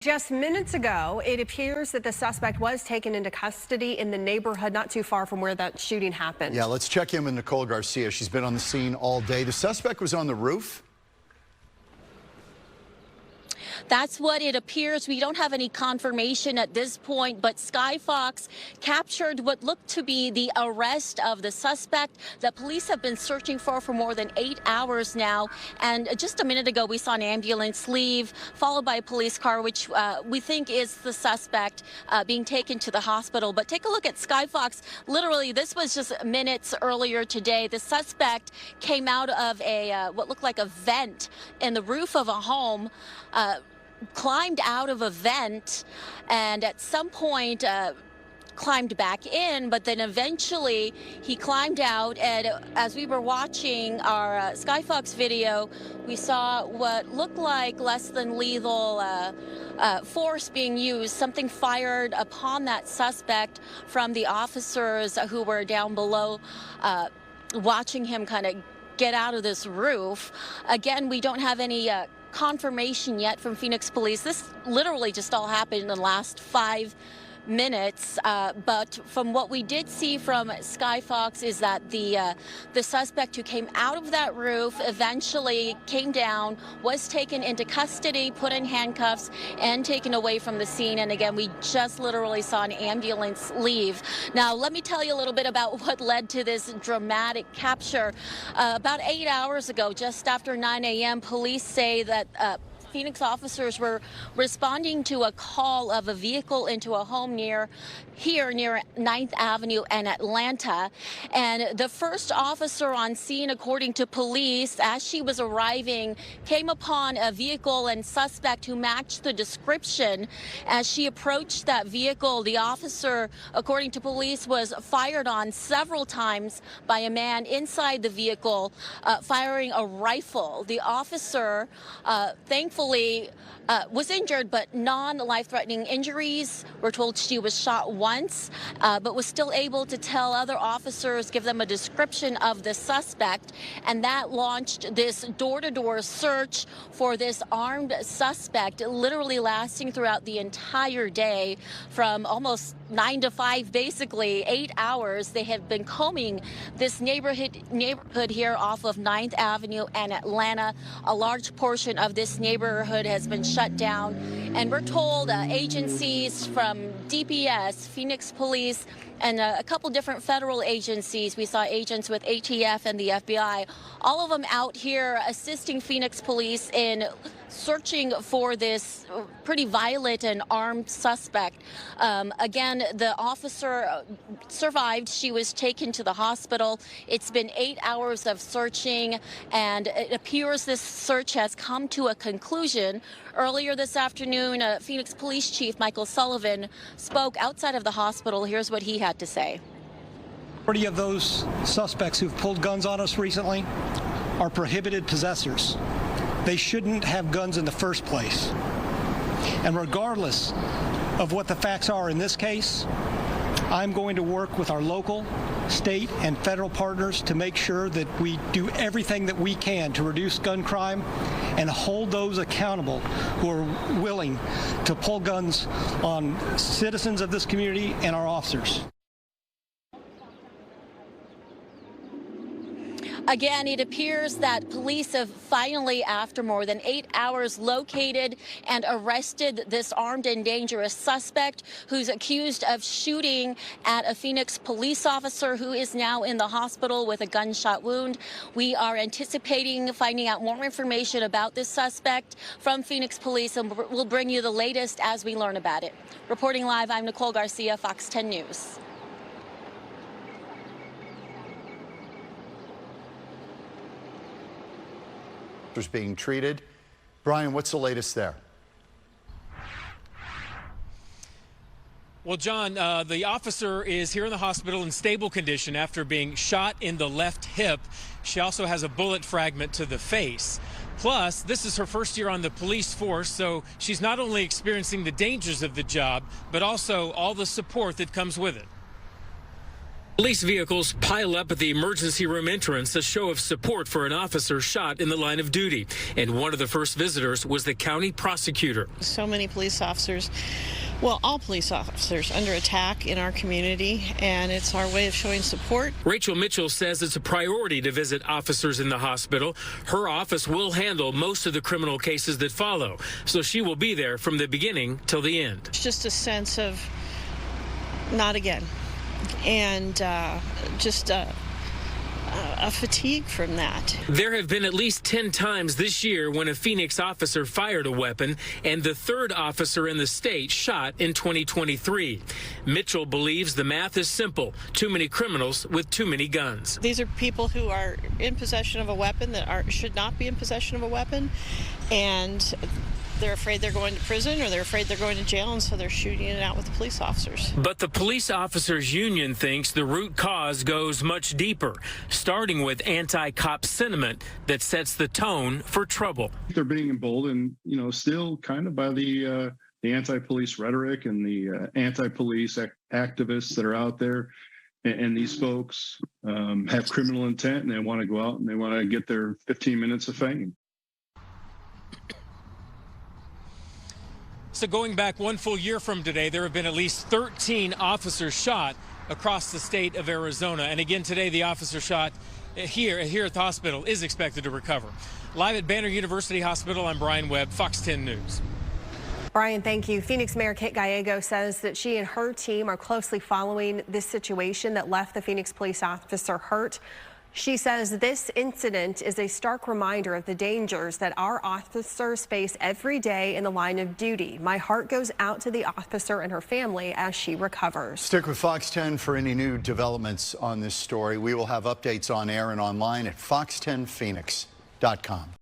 Just minutes ago, it appears that the suspect was taken into custody in the neighborhood not too far from where that shooting happened. Yeah, let's check in with Nicole Garcia. She's been on the scene all day. The suspect was on the roof. That's what it appears. We don't have any confirmation at this point, but Sky Fox captured what looked to be the arrest of the suspect that police have been searching for more than 8 hours now. And just a minute ago, we saw an ambulance leave, followed by a police car, which we think is the suspect being taken to the hospital. But take a look at Sky Fox. Literally, this was just minutes earlier today. The suspect came out of a what looked like a vent in the roof of a home. Climbed out of a vent and at some point climbed back in, but then eventually he climbed out, and as we were watching our Sky Fox video, we saw what looked like less than lethal force being used, something fired upon that suspect from the officers who were down below watching him kind of get out of this roof. Again, we don't have any confirmation yet from Phoenix Police. This literally just all happened in the last 5 minutes, but from what we did see from Sky Fox is that the suspect who came out of that roof eventually came down, was taken into custody, put in handcuffs, and taken away from the scene. And again, we just literally saw an ambulance leave. Now, let me tell you a little bit about what led to this dramatic capture. About 8 hours ago, just after 9 a.m., police say that Phoenix officers were responding to a call of a vehicle into a home near 9th Avenue and Atlanta. And the first officer on scene, according to police, as she was arriving, came upon a vehicle and suspect who matched the description. As she approached that vehicle, the officer, according to police, was fired on several times by a man inside the vehicle, firing a rifle. The officer, thankfully, was injured, but non-life-threatening injuries. We're told she was shot once, but was still able to tell other officers, give them a description of the suspect, and that launched this door-to-door search for this armed suspect, literally lasting throughout the entire day from almost 9 to 5, basically 8 hours. They have been combing this neighborhood here off of 9th Avenue and Atlanta. A large portion of this neighborhood has been shut down, and we're told agencies from DPS, Phoenix Police, and a couple different federal agencies. We saw agents with ATF and the FBI, all of them out here assisting Phoenix Police in searching for this pretty violent and armed suspect. Again, the officer survived. She was taken to the hospital. It's been 8 hours of searching, and it appears this search has come to a conclusion. Earlier this afternoon, Phoenix Police Chief Michael Sullivan spoke outside of the hospital. Here's what he had to say. Majority of those suspects who've pulled guns on us recently are prohibited possessors. They shouldn't have guns in the first place. And regardless of what the facts are in this case, I'm going to work with our local, state, and federal partners to make sure that we do everything that we can to reduce gun crime and hold those accountable who are willing to pull guns on citizens of this community and our officers. Again, it appears that police have finally, after more than 8 hours, located and arrested this armed and dangerous suspect who's accused of shooting at a Phoenix police officer who is now in the hospital with a gunshot wound. We are anticipating finding out more information about this suspect from Phoenix Police, and we'll bring you the latest as we learn about it. Reporting live, I'm Nicole Garcia, Fox 10 News. Being treated. Brian, what's the latest there? Well, John, the officer is here in the hospital in stable condition after being shot in the left hip. She also has a bullet fragment to the face. Plus, this is her first year on the police force, so she's not only experiencing the dangers of the job, but also all the support that comes with it. Police vehicles pile up at the emergency room entrance, a show of support for an officer shot in the line of duty. And one of the first visitors was the county prosecutor. So many police officers, well, all police officers under attack in our community, and it's our way of showing support. Rachel Mitchell says it's a priority to visit officers in the hospital. Her office will handle most of the criminal cases that follow, so she will be there from the beginning till the end. It's just a sense of not again. And just a fatigue from that. There have been at least 10 times this year when a Phoenix officer fired a weapon, and the third officer in the state shot in 2023. Mitchell believes the math is simple: too many criminals with too many guns. These are people who are in possession of a weapon that should not be in possession of a weapon, and they're afraid they're going to prison or they're afraid they're going to jail, and so they're shooting it out with the police officers. But the police officers union thinks the root cause goes much deeper, starting with anti-cop sentiment that sets the tone for trouble. They're being emboldened, still kind of by the anti-police rhetoric and the anti-police activists that are out there. And these folks have criminal intent, and they want to go out and they want to get their 15 minutes of fame. So going back one full year from today, there have been at least 13 officers shot across the state of Arizona. And again today, the officer shot here at the hospital is expected to recover. Live at Banner University Hospital, I'm Brian Webb, Fox 10 News. Brian, thank you. Phoenix Mayor Kit Gallego says that she and her team are closely following this situation that left the Phoenix police officer hurt. She says this incident is a stark reminder of the dangers that our officers face every day in the line of duty. My heart goes out to the officer and her family as she recovers. Stick with Fox 10 for any new developments on this story. We will have updates on air and online at fox10phoenix.com.